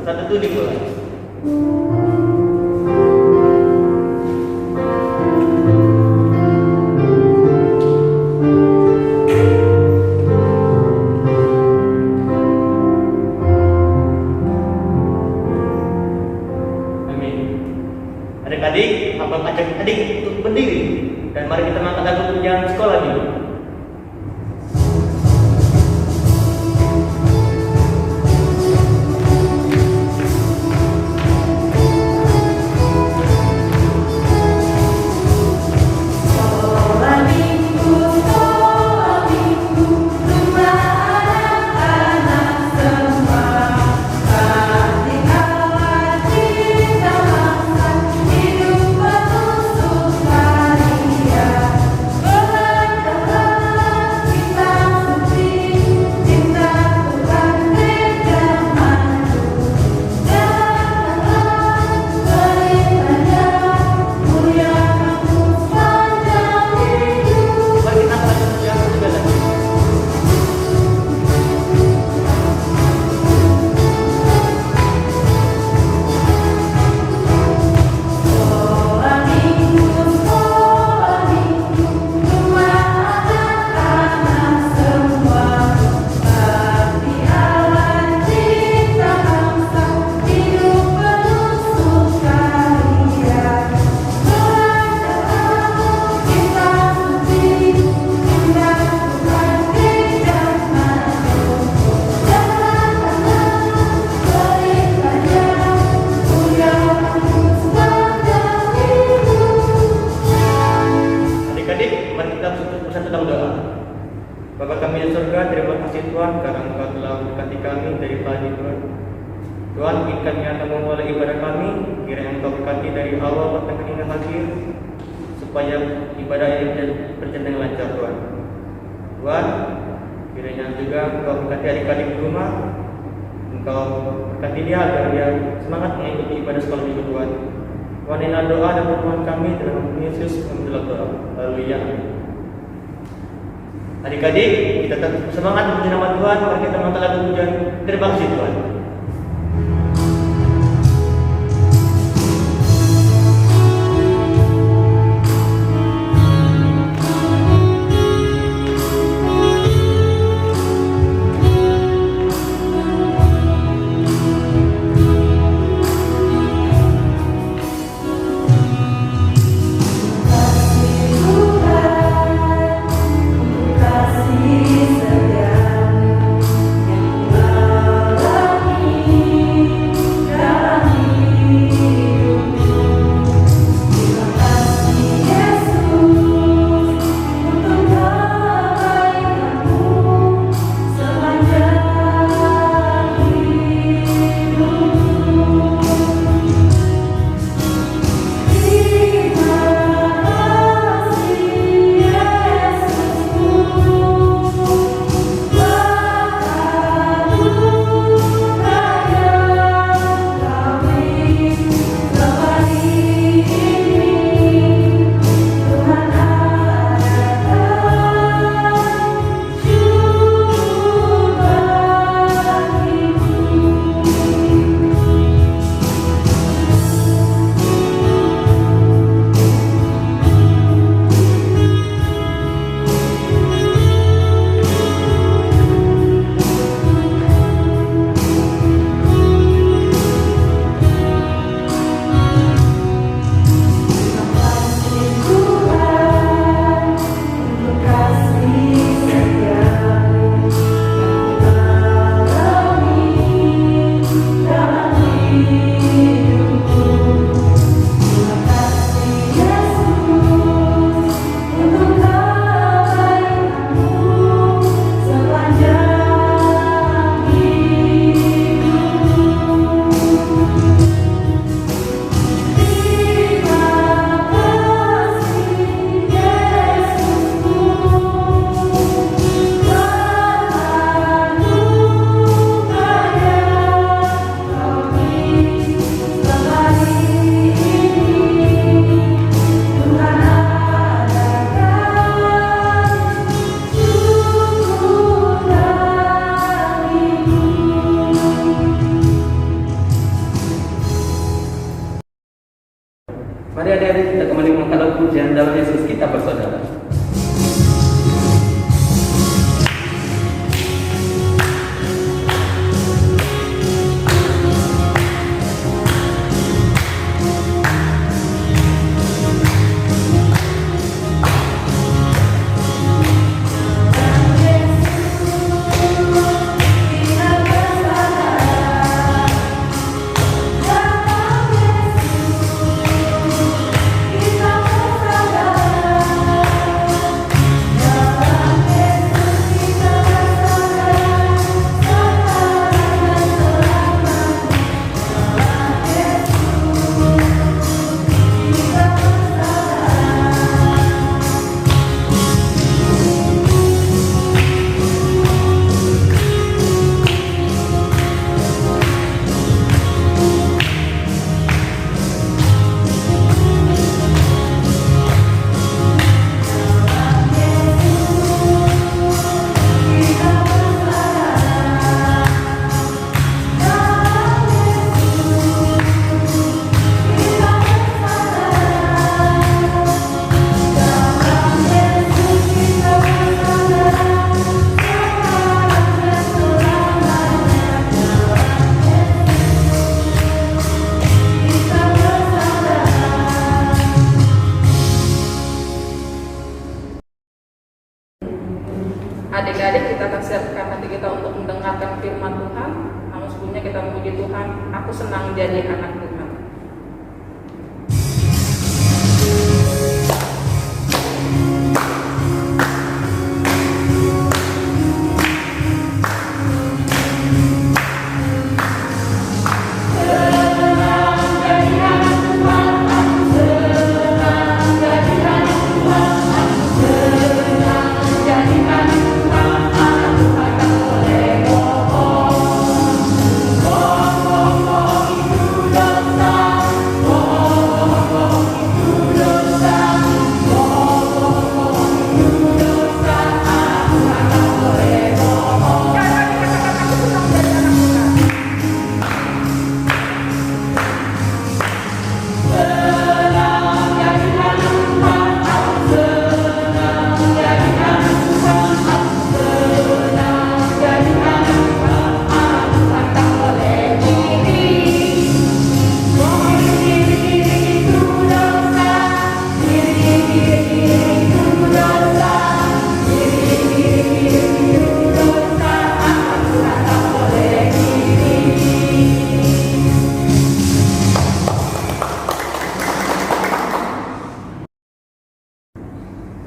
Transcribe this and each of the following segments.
Satu tuh dimulai. Amin. Adik-adik, abang ajak adik untuk berdiri dan mari kita mengangkat lagu pujian sekolah dulu. Bapa kami di surga, terima kasih Tuhan karena Engkau telah memberkati kami dari pagi Tuhan. Tuhan, izinkan yang akan memulai ibadah kami, kiranya Engkau berkati dari awal sampai hingga akhir, supaya ibadah ini berjalan dengan lancar Tuhan. Tuhan, kiranya juga Engkau berkati adik-adik di rumah, Engkau berkati dia agar dia semangat mengikuti ibadah sekolah minggu Tuhan. Tuhan, inilah doa dan permohonan kami dalam nama Yesus kami telah berdoa. Haleluya. Adik-adik, kita tetap semangat memuji nama Tuhan, mari kita mengangkat lagu pujian. Terima kasih Tuhan. Kasih setiamu yang telah Mari adik-adik kita kembali mengangkat pujian dalam Yesus kita bersaudara. Adik-adik, kita akan siapkan hati kita untuk mendengarkan firman Tuhan. Namun sebelumnya kita memuji Tuhan. Aku senang jadi anak Tuhan.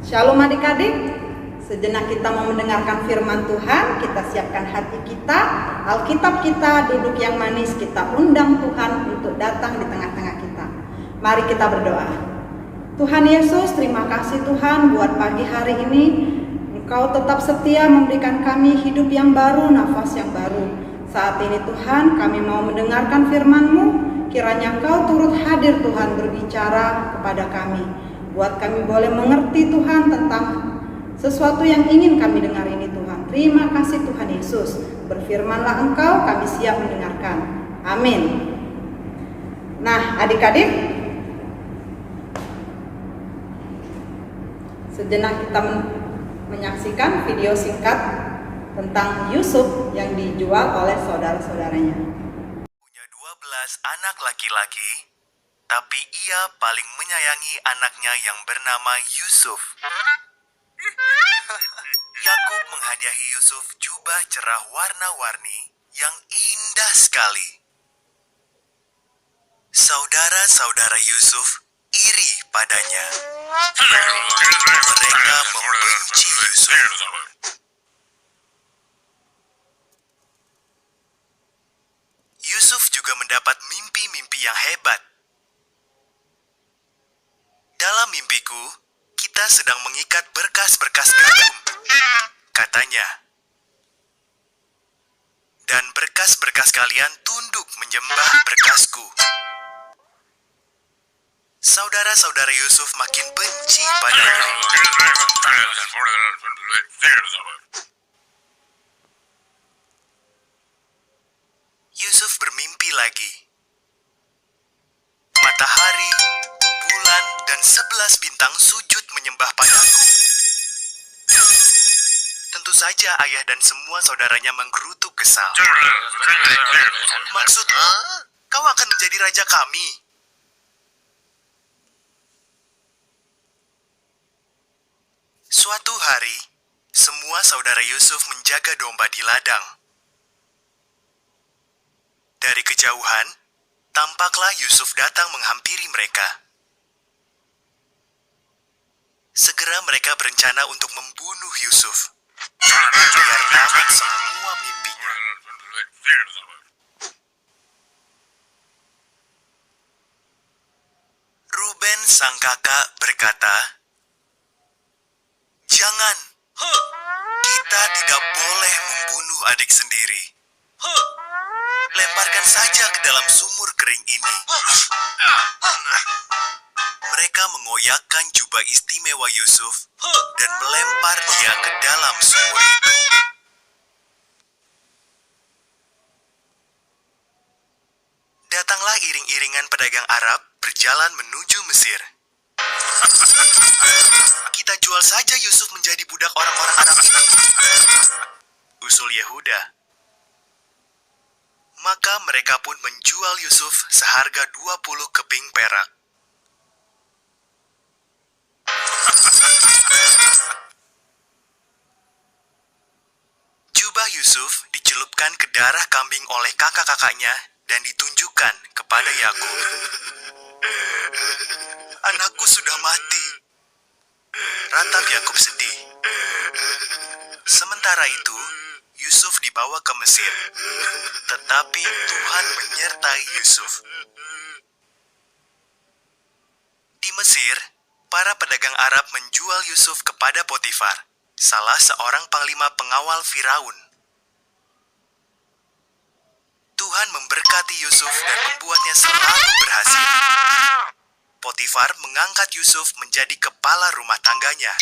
Shalom adik-adik, sejenak kita mau mendengarkan firman Tuhan, kita siapkan hati kita, Alkitab kita, duduk yang manis, kita undang Tuhan untuk datang di tengah-tengah kita. Mari kita berdoa. Tuhan Yesus, terima kasih Tuhan buat pagi hari ini, Engkau tetap setia memberikan kami hidup yang baru, nafas yang baru. Saat ini Tuhan, kami mau mendengarkan firman-Mu, kiranya Engkau turut hadir Tuhan berbicara kepada kami. Buat kami boleh mengerti Tuhan tentang sesuatu yang ingin kami dengar ini Tuhan. Terima kasih Tuhan Yesus. Berfirmanlah Engkau, kami siap mendengarkan. Amin. Nah adik-adik, sejenak kita menyaksikan video singkat tentang Yusuf yang dijual oleh saudara-saudaranya. Punya 12 anak laki-laki, tapi ia paling menyayangi anaknya yang bernama Yusuf. Yakub menghadiahi Yusuf jubah cerah warna-warni yang indah sekali. Saudara-saudara Yusuf iri padanya. Mereka membenci Yusuf. Yusuf juga mendapat mimpi-mimpi yang hebat. Dalam mimpiku, kita sedang mengikat berkas-berkas gandum, katanya. Dan berkas-berkas kalian tunduk menyembah berkasku. Saudara-saudara Yusuf makin benci padanya. Yusuf bermimpi lagi. Matahari, bulan, tentang sujud menyembah padaku. Tentu saja ayah dan semua saudaranya menggerutu kesal. Maksudmu, kau akan menjadi raja kami? Suatu hari, semua saudara Yusuf menjaga domba di ladang. Dari kejauhan, tampaklah Yusuf datang menghampiri mereka. Segera mereka berencana untuk membunuh Yusuf, biar dapat semua mimpinya. Ruben sang kakak berkata, "Jangan, kita tidak boleh membunuh adik sendiri. Lemparkan saja ke dalam sumur kering ini." Mereka mengoyakkan jubah istimewa Yusuf dan melempar dia ke dalam sumur itu. Datanglah iring-iringan pedagang Arab berjalan menuju Mesir. "Kita jual saja Yusuf menjadi budak orang-orang Arab itu," usul Yehuda. Maka mereka pun menjual Yusuf seharga 20 keping perak. Jubah Yusuf dicelupkan ke darah kambing oleh kakak-kakaknya dan ditunjukkan kepada Yakub. "Anakku sudah mati," ratap Yakub sedih. Sementara itu, Yusuf dibawa ke Mesir, tetapi Tuhan menyertai Yusuf. Di Mesir, para pedagang Arab menjual Yusuf kepada Potifar, salah seorang panglima pengawal Firaun. Tuhan memberkati Yusuf dan membuatnya selalu berhasil. Potifar mengangkat Yusuf menjadi kepala rumah tangganya.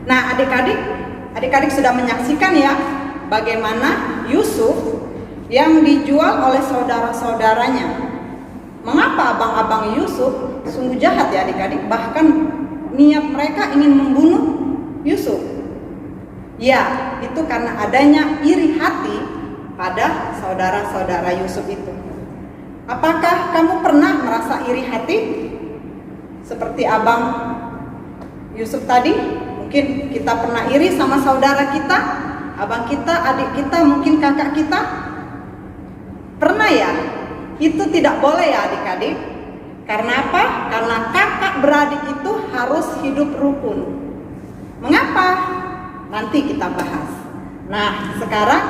Nah, adik-adik sudah menyaksikan ya bagaimana Yusuf yang dijual oleh saudara-saudaranya. Mengapa abang-abang Yusuf sungguh jahat ya adik-adik, bahkan niat mereka ingin membunuh Yusuf. Ya, itu karena adanya iri hati pada saudara-saudara Yusuf itu. Apakah kamu pernah merasa iri hati seperti abang Yusuf tadi? Mungkin kita pernah iri sama saudara kita, abang kita, adik kita, mungkin kakak kita. Pernah ya? Itu tidak boleh ya adik-adik. Karena apa? Karena kakak beradik itu harus hidup rukun. Mengapa? Nanti kita bahas. Nah, sekarang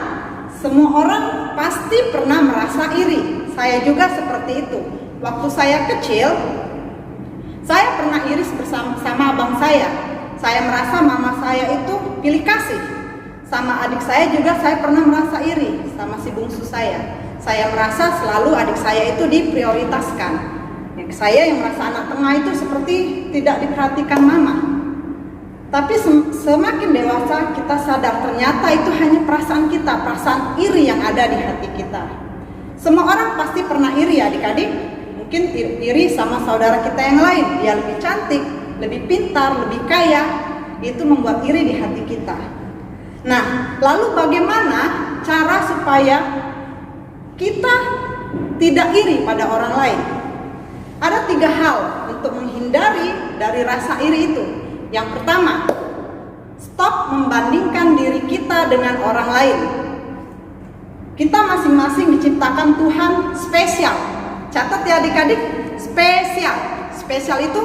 semua orang pasti pernah merasa iri. Saya juga seperti itu. Waktu saya kecil, saya pernah iri bersama abang saya. Saya merasa mama saya itu pilih kasih. Sama adik saya juga saya pernah merasa iri sama si bungsu saya. Saya merasa selalu adik saya itu diprioritaskan. Saya yang merasa anak tengah itu seperti tidak diperhatikan mama. Tapi semakin dewasa kita sadar ternyata itu hanya perasaan kita, perasaan iri yang ada di hati kita. Semua orang pasti pernah iri ya adik-adik. Mungkin iri sama saudara kita yang lain, dia lebih cantik, lebih pintar, lebih kaya. Itu membuat iri di hati kita. Nah, lalu bagaimana cara supaya kita tidak iri pada orang lain? Ada 3 hal untuk menghindari dari rasa iri itu. Yang pertama, stop membandingkan diri kita dengan orang lain. Kita masing-masing diciptakan Tuhan spesial. Catat ya adik-adik, spesial. Spesial itu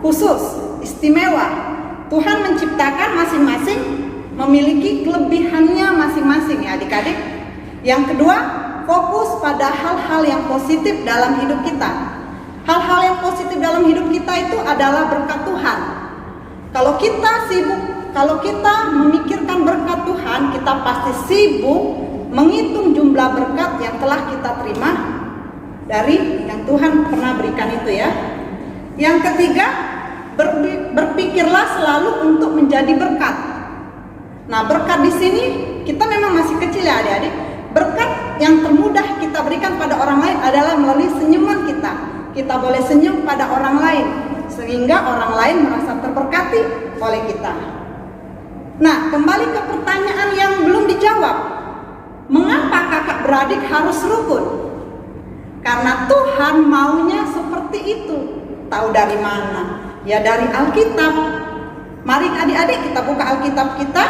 khusus, istimewa. Tuhan menciptakan masing-masing memiliki kelebihannya masing-masing ya adik-adik. Yang kedua, fokus pada hal-hal yang positif dalam hidup kita. Hal-hal yang positif dalam hidup kita itu adalah berkat Tuhan. Kalau kita sibuk, kalau kita memikirkan berkat Tuhan, kita pasti sibuk menghitung jumlah berkat yang telah kita terima dari yang Tuhan pernah berikan itu ya. Yang ketiga, berpikirlah selalu untuk menjadi berkat. Nah, berkat di sini kita memang masih kecil ya adik-adik. Berkat yang termudah kita berikan pada orang lain adalah melalui senyuman kita. Kita boleh senyum pada orang lain sehingga orang lain merasa terberkati oleh kita. Nah, kembali ke pertanyaan yang belum dijawab. Mengapa kakak beradik harus rukun? Karena Tuhan maunya seperti itu. Tahu dari mana? Ya dari Alkitab. Mari adik-adik kita buka Alkitab kita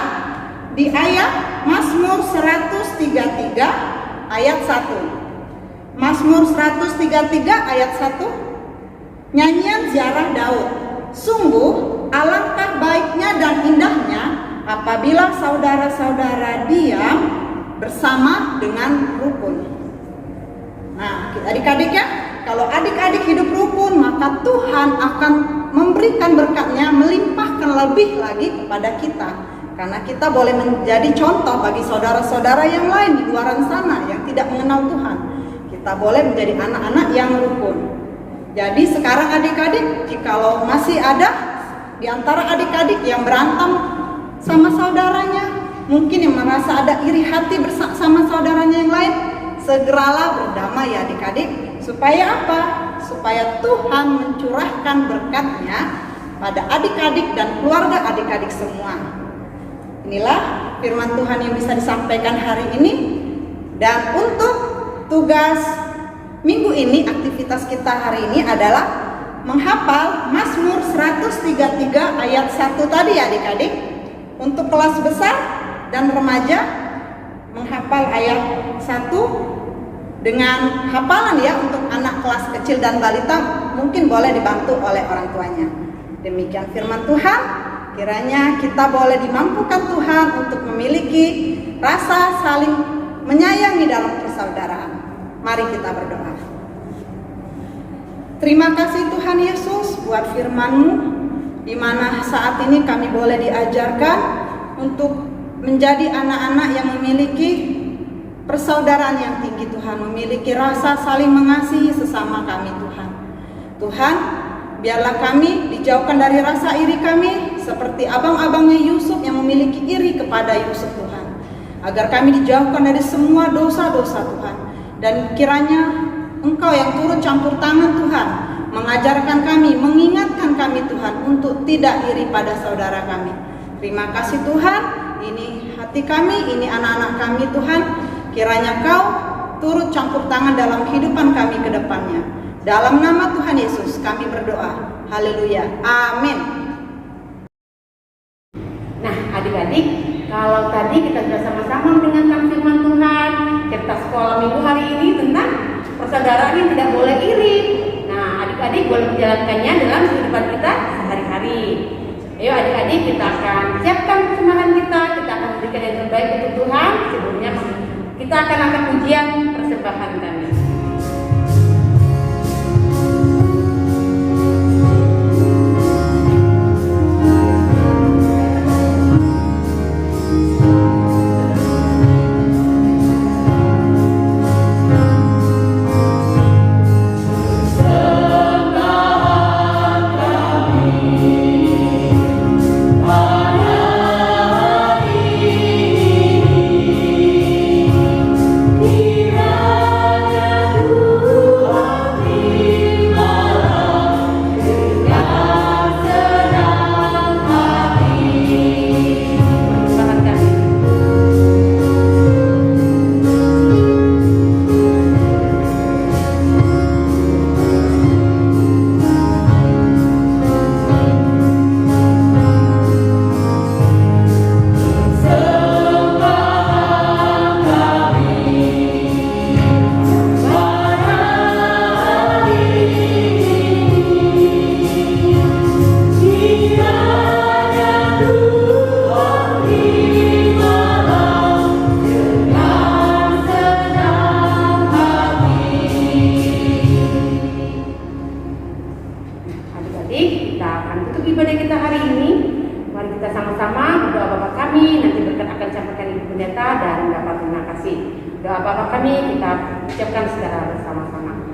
di ayat Mazmur 133 ayat 1. Mazmur 133 ayat 1. Nyanyian ziarah Daud. Sungguh alangkah baiknya dan indahnya apabila saudara-saudara diam bersama dengan rukun. Nah, adik-adik ya, kalau adik-adik hidup rukun, maka Tuhan akan memberikan berkatnya, melimpahkan lebih lagi kepada kita. Karena kita boleh menjadi contoh bagi saudara-saudara yang lain di luar sana yang tidak mengenal Tuhan. Kita boleh menjadi anak-anak yang rukun. Jadi sekarang adik-adik, jikalau masih ada di antara adik-adik yang berantem sama saudaranya, mungkin yang merasa ada iri hati bersama saudaranya yang lain, segeralah berdamai ya adik-adik. Supaya apa? Supaya Tuhan mencurahkan berkatnya pada adik-adik dan keluarga adik-adik semua. Inilah firman Tuhan yang bisa disampaikan hari ini. Dan untuk tugas minggu ini, aktivitas kita hari ini adalah menghafal Mazmur 133 ayat 1 tadi ya adik-adik. Untuk kelas besar dan remaja menghafal ayat 1 dengan hafalan ya. Untuk anak kelas kecil dan balita mungkin boleh dibantu oleh orang tuanya. Demikian firman Tuhan. Kiranya kita boleh dimampukan Tuhan untuk memiliki rasa saling menyayangi dalam persaudaraan. Mari kita berdoa. Terima kasih Tuhan Yesus buat firman-Mu, di mana saat ini kami boleh diajarkan untuk menjadi anak-anak yang memiliki persaudaraan yang tinggi Tuhan, memiliki rasa saling mengasihi sesama kami Tuhan. Tuhan, biarlah kami dijauhkan dari rasa iri kami, seperti abang-abangnya Yusuf yang memiliki iri kepada Yusuf Tuhan. Agar kami dijauhkan dari semua dosa-dosa Tuhan. Dan kiranya Engkau yang turut campur tangan Tuhan, mengajarkan kami, mengingatkan kami Tuhan untuk tidak iri pada saudara kami. Terima kasih Tuhan, ini hati kami, ini anak-anak kami Tuhan. Kiranya Kau turut campur tangan dalam kehidupan kami ke depannya. Dalam nama Tuhan Yesus kami berdoa. Haleluya. Amin. Nah adik-adik, kalau tadi kita sudah sama-sama mendengarkan firman Tuhan, cerita sekolah minggu hari ini tentang persaudaraan yang tidak boleh iri. Nah adik-adik boleh menjalankannya dalam kehidupan kita sehari-hari. Ayo adik-adik, kita akan siapkan persembahan kita akan berikan yang terbaik untuk Tuhan. Sebelumnya kita akan angkat pujian persembahan kami. Doa Bapa kami kita ucapkan secara bersama-sama.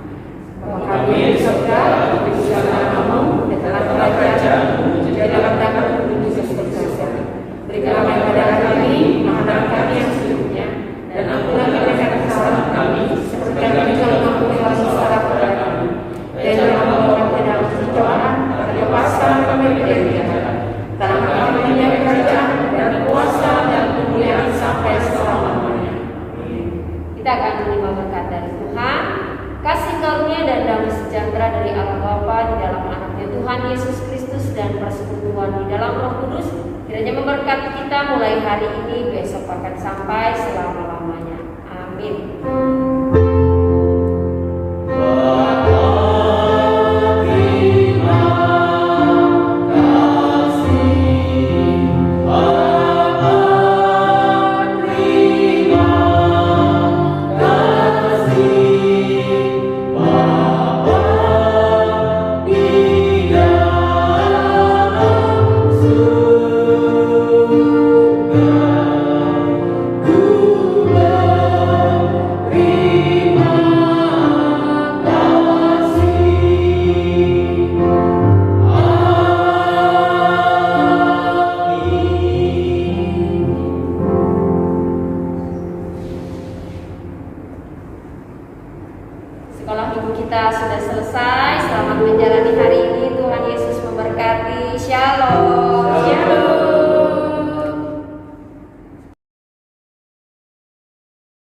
Bapa kami yang di surga, dikuduskanlah namamu, datanglah kerajaanmu, jadilah kehendakmu di bumi seperti di surga. Berikanlah kepada kami makanan kami yang secukupnya, dan ampunilah kami akan kesalahan Kita akan menerima berkat dari Tuhan, kasih karunia dan damai sejahtera dari Allah Bapa di dalam anaknya Tuhan Yesus Kristus dan persekutuan di dalam Roh Kudus kiranya memberkati kita mulai hari ini, besok akan sampai selama-lamanya. Amin. Sekolah minggu kita sudah selesai. Selamat menjalani hari ini. Tuhan Yesus memberkati. Shalom. Shalom.